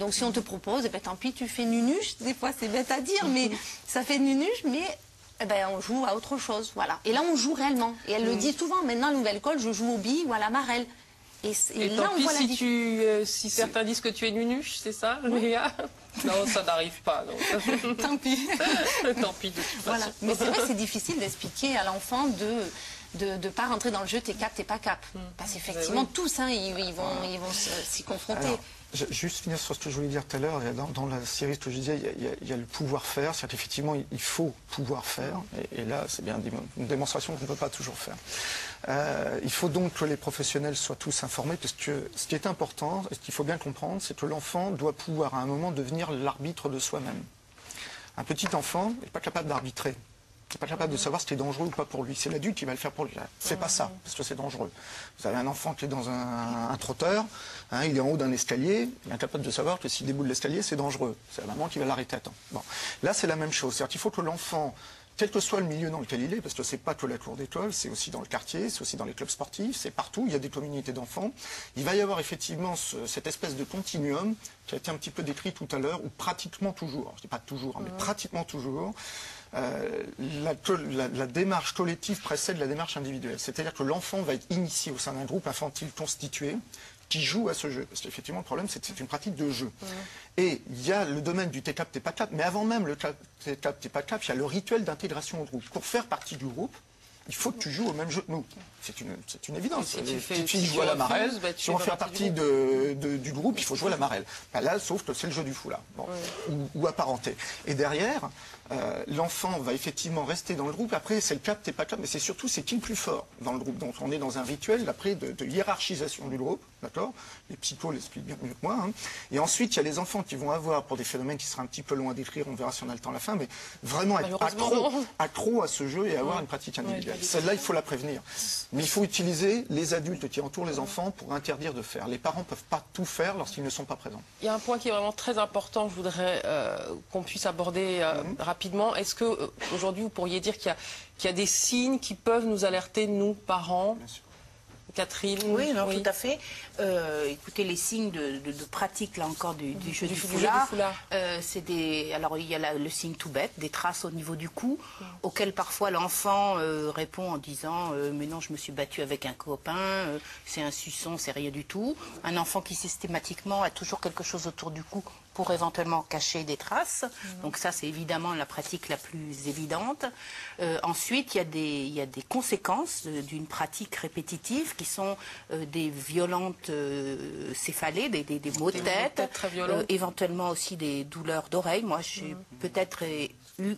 Donc si on te propose, eh ben, tant pis, tu fais nunuche. Des fois, c'est bête à dire, mais ça fait nunuche, mais eh ben, on joue à autre chose. Voilà. Et là, on joue réellement. Et elle le dit souvent, maintenant, à Nouvelle-École, je joue aux billes ou à la marelle. Et là, tant on pis voit si certains disent que tu es nunuche, c'est ça, Léa? Non, ça n'arrive pas. Non. Tant pis. Tant pis, de toute façon. Voilà. Mais c'est vrai que c'est difficile d'expliquer à l'enfant de ne pas rentrer dans le jeu, t'es cap, t'es pas cap. Parce qu'effectivement, tous, hein, ils vont s'y confronter. Alors, juste finir sur ce que je voulais dire tout à l'heure, dans la série, ce que je disais, il y a le pouvoir-faire, c'est-à-dire qu'effectivement, il faut pouvoir faire, et là, c'est bien une démonstration qu'on ne peut pas toujours faire. Il faut donc que les professionnels soient tous informés, parce que ce qui est important, et ce qu'il faut bien comprendre, c'est que l'enfant doit pouvoir à un moment devenir l'arbitre de soi-même. Un petit enfant n'est pas capable d'arbitrer. Il n'est pas capable de savoir ce qui est dangereux ou pas pour lui. C'est l'adulte qui va le faire pour lui. C'est pas ça, parce que c'est dangereux. Vous avez un enfant qui est dans un trotteur, hein, il est en haut d'un escalier, il est incapable de savoir que s'il déboule l'escalier, c'est dangereux. C'est la maman qui va l'arrêter à temps. Bon. Là, c'est la même chose. C'est-à-dire qu'il faut que l'enfant, quel que soit le milieu dans lequel il est, parce que c'est pas que la cour d'école, c'est aussi dans le quartier, c'est aussi dans les clubs sportifs, c'est partout, il y a des communautés d'enfants. Il va y avoir effectivement cette espèce de continuum qui a été un petit peu décrit tout à l'heure, ou pratiquement toujours, je ne dis pas toujours, hein, mais pratiquement toujours, la démarche collective précède la démarche individuelle. C'est-à-dire que l'enfant va être initié au sein d'un groupe infantile constitué qui joue à ce jeu. Parce qu'effectivement, le problème, c'est que c'est une pratique de jeu. Et il y a le domaine du t'es cap, t'es pas cap, mais avant même le t'es cap, t'es pas cap, il y a le rituel d'intégration au groupe. Pour faire partie du groupe, il faut que tu joues au même jeu que nous. C'est une évidence. Si les tu petites filles jouent à la marelle. Si on veut faire partie du groupe, il faut jouer à la marelle. Ben là, sauf que c'est le jeu du foulard. Bon. Ou apparenté. Et derrière, l'enfant va effectivement rester dans le groupe. Après, c'est le cap, t'es pas cap, mais c'est surtout c'est qui le plus fort dans le groupe. Donc on est dans un rituel après de hiérarchisation du groupe. D'accord? Les psychos l'expliquent bien mieux que moi. Hein. Et ensuite, il y a les enfants qui vont avoir, pour des phénomènes qui seraient un petit peu longs à décrire, on verra si on a le temps à la fin, mais vraiment être accro à ce jeu et avoir une pratique individuelle. Celle-là, il faut la prévenir. Mais il faut utiliser les adultes qui entourent les enfants pour interdire de faire. Les parents ne peuvent pas tout faire lorsqu'ils ne sont pas présents. Il y a un point qui est vraiment très important, je voudrais qu'on puisse aborder rapidement. Est-ce que aujourd'hui vous pourriez dire qu'il y a des signes qui peuvent nous alerter, nous, parents? Bien sûr. Catherine? Oui, non, tout à fait. Écoutez, les signes de pratique, là encore, du jeu du foulard. C'est des... Alors, il y a le signe tout bête, des traces au niveau du cou, auxquelles parfois l'enfant répond en disant mais non, je me suis battu avec un copain, c'est un suçon, c'est rien du tout. Un enfant qui systématiquement a toujours quelque chose autour du cou pour éventuellement cacher des traces. Donc ça, c'est évidemment la pratique la plus évidente. Ensuite, il y a des conséquences d'une pratique répétitive qui sont des violentes céphalées, des maux de tête, éventuellement aussi des douleurs d'oreilles. Moi, j'ai peut-être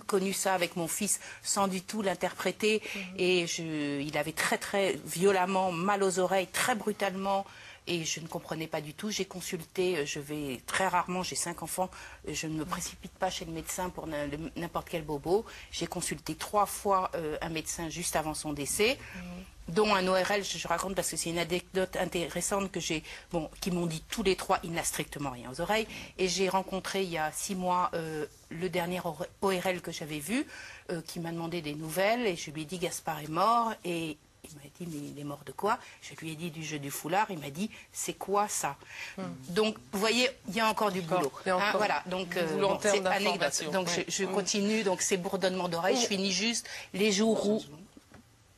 connu ça avec mon fils sans du tout l'interpréter. Et il avait très très violemment mal aux oreilles, très brutalement. Et je ne comprenais pas du tout. J'ai consulté, je vais très rarement, j'ai 5 enfants, je ne me précipite pas chez le médecin pour n'importe quel bobo. J'ai consulté 3 fois un médecin juste avant son décès, dont un ORL, je raconte parce que c'est une anecdote intéressante que qui m'ont dit tous les 3, il n'a strictement rien aux oreilles. Et j'ai rencontré il y a 6 mois le dernier ORL que j'avais vu, qui m'a demandé des nouvelles, et je lui ai dit Gaspard est mort, et il m'a dit, mais il est mort de quoi? Je lui ai dit du jeu du foulard. Il m'a dit, c'est quoi ça? Donc, vous voyez, il y a encore du boulot. Voilà, donc c'est anecdote. Donc, je continue. Donc, ces bourdonnements d'oreilles, je finis juste les joues roux.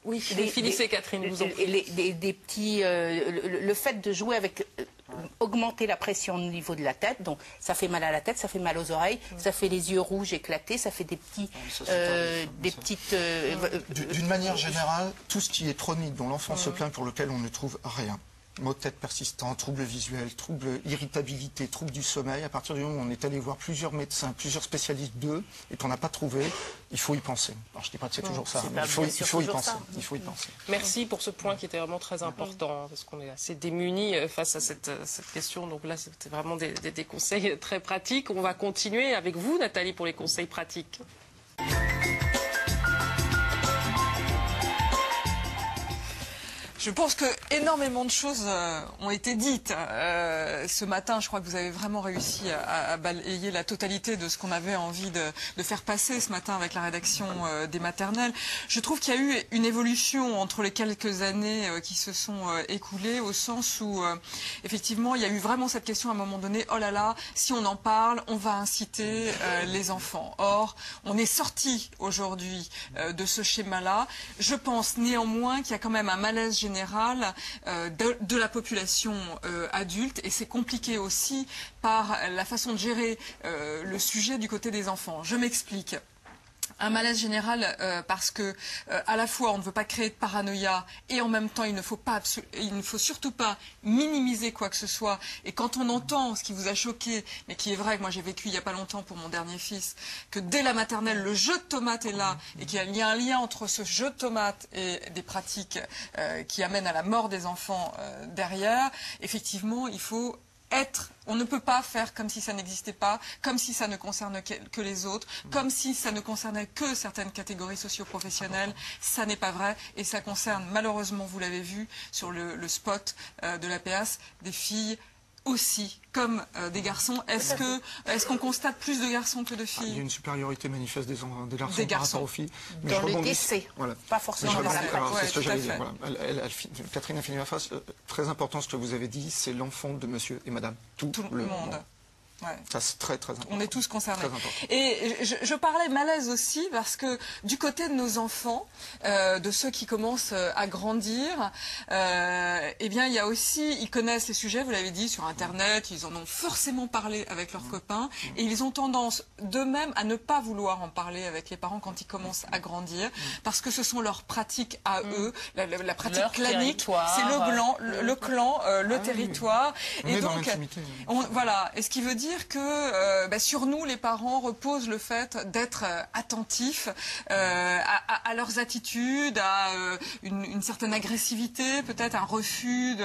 Oui, finissez, Catherine. Des petits... le fait de jouer avec... augmenter la pression au niveau de la tête, donc ça fait mal à la tête, ça fait mal aux oreilles, ça fait les yeux rouges éclatés, ça fait des petits... D'une manière générale, tout ce qui est chronique, dont l'enfant se plaint, pour lequel on ne trouve rien. Maux de tête persistants, troubles visuels, troubles irritabilité, troubles du sommeil. À partir du moment où on est allé voir plusieurs médecins, plusieurs spécialistes d'eux, et qu'on n'a pas trouvé, il faut y penser. Alors je ne dis pas que c'est toujours ça, mais il faut y penser. Il faut y penser. Merci pour ce point qui était vraiment très important, parce qu'on est assez démunis face à cette question. Donc là, c'était vraiment des conseils très pratiques. On va continuer avec vous, Nathalie, pour les conseils pratiques. Je pense que énormément de choses ont été dites. Ce matin, je crois que vous avez vraiment réussi à balayer la totalité de ce qu'on avait envie de faire passer ce matin avec la rédaction des maternelles. Je trouve qu'il y a eu une évolution entre les quelques années qui se sont écoulées, au sens où, effectivement, il y a eu vraiment cette question à un moment donné, oh là là, si on en parle, on va inciter les enfants. Or, on est sorti aujourd'hui de ce schéma-là. Je pense néanmoins qu'il y a quand même un malaise général de la population adulte, et c'est compliqué aussi par la façon de gérer le sujet du côté des enfants. Je m'explique. Un malaise général parce que à la fois on ne veut pas créer de paranoïa et en même temps il ne faut surtout pas minimiser quoi que ce soit. Et quand on entend ce qui vous a choqué, mais qui est vrai que moi j'ai vécu il n'y a pas longtemps pour mon dernier fils, que dès la maternelle le jeu de tomates est là et qu'il y a un lien entre ce jeu de tomates et des pratiques qui amènent à la mort des enfants derrière, effectivement il faut on ne peut pas faire comme si ça n'existait pas, comme si ça ne concerne que les autres, comme si ça ne concernait que certaines catégories socio-professionnelles. Ça n'est pas vrai et ça concerne malheureusement, vous l'avez vu sur le spot de l'APS, des filles aussi, comme des garçons. Est-ce qu'on constate plus de garçons que de filles? Il y a une supériorité manifeste des garçons par rapport aux filles. Dans le décès, voilà. pas forcément dans la pratique. C'est ce que j'allais dire. Voilà. Catherine a fini ma phrase. Très important ce que vous avez dit, c'est l'enfant de monsieur et madame. Tout le monde. Ouais. Ça, c'est très important. On est tous concernés. Très et je parlais malaise aussi parce que du côté de nos enfants, de ceux qui commencent à grandir, eh bien il y a aussi, ils connaissent les sujets, vous l'avez dit, sur Internet, ils en ont forcément parlé avec leurs copains et ils ont tendance d'eux-mêmes à ne pas vouloir en parler avec les parents quand ils commencent à grandir parce que ce sont leurs pratiques à eux, la pratique clanique, c'est le clan, le territoire. Et donc, voilà. Et ce qui veut dire que sur nous, les parents, repose le fait d'être attentifs à leurs attitudes, à une certaine agressivité, peut-être un refus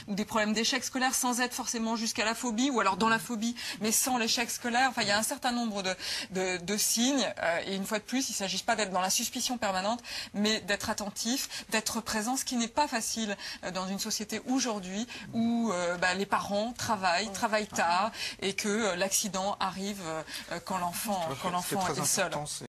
ou des problèmes d'échec scolaire sans être forcément jusqu'à la phobie, ou alors dans la phobie, mais sans l'échec scolaire. Enfin, il y a un certain nombre de signes. Et une fois de plus, il ne s'agit pas d'être dans la suspicion permanente, mais d'être attentif, d'être présent, ce qui n'est pas facile dans une société aujourd'hui où les parents travaillent tard, et que l'accident arrive quand l'enfant est seul.